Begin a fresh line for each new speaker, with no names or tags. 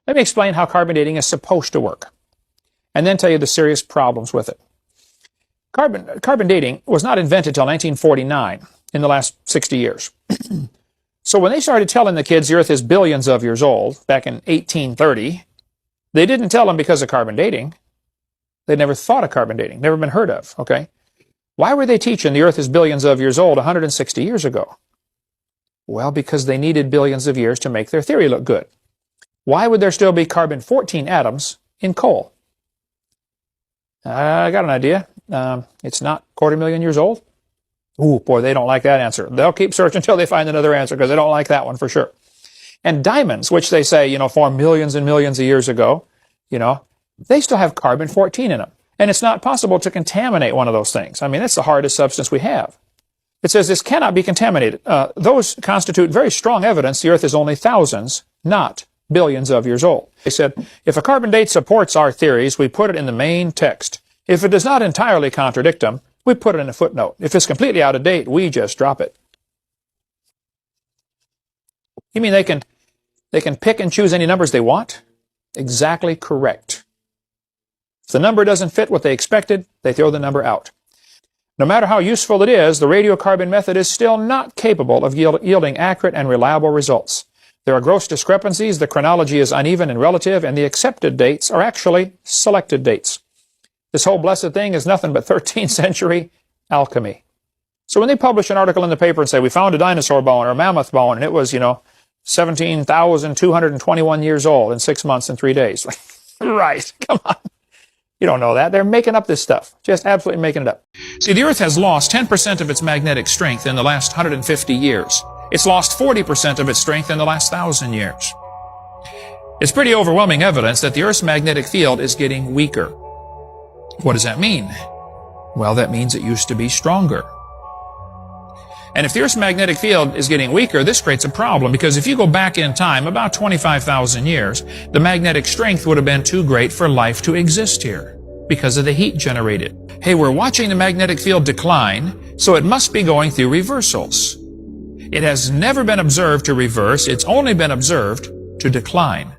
Let me explain how carbon dating is supposed to work, and then tell you the serious problems with it. Carbon dating was not invented until 1949, in the last 60 years. So when they started telling the kids the Earth is billions of years old, back in 1830, they didn't tell them because of carbon dating. They'd never thought of carbon dating, never been heard of, okay? Why were they teaching the Earth is billions of years old 160 years ago? Well, because they needed billions of years to make their theory look good. Why would there still be carbon-14 atoms in coal? I got an idea. It's not 250,000 years old. Ooh, boy, they don't like that answer. They'll keep searching until they find another answer because they don't like that one for sure. And diamonds, which they say, formed millions and millions of years ago, they still have carbon-14 in them. And it's not possible to contaminate one of those things. I mean, that's the hardest substance we have. It says this cannot be contaminated. Those constitute very strong evidence the Earth is only thousands, not billions of years old. They said, if a carbon date supports our theories, we put it in the main text. If it does not entirely contradict them, we put it in a footnote. If it's completely out of date, we just drop it. You mean they can pick and choose any numbers they want? Exactly correct. If the number doesn't fit what they expected, they throw the number out. No matter how useful it is, the radiocarbon method is still not capable of yielding accurate and reliable results. There are gross discrepancies, the chronology is uneven and relative, and the accepted dates are actually selected dates. This whole blessed thing is nothing but 13th century alchemy. So when they publish an article in the paper and say, we found a dinosaur bone or a mammoth bone, and it was, 17,221 years old in 6 months and 3 days. Right, come on. You don't know that. They're making up this stuff. Just absolutely making it up. See, the Earth has lost 10% of its magnetic strength in the last 150 years. It's lost 40% of its strength in the last 1,000 years. It's pretty overwhelming evidence that the Earth's magnetic field is getting weaker. What does that mean? Well, that means it used to be stronger. And if the Earth's magnetic field is getting weaker, this creates a problem, because if you go back in time about 25,000 years, the magnetic strength would have been too great for life to exist here because of the heat generated. Hey, we're watching the magnetic field decline, so it must be going through reversals. It has never been observed to reverse, it's only been observed to decline.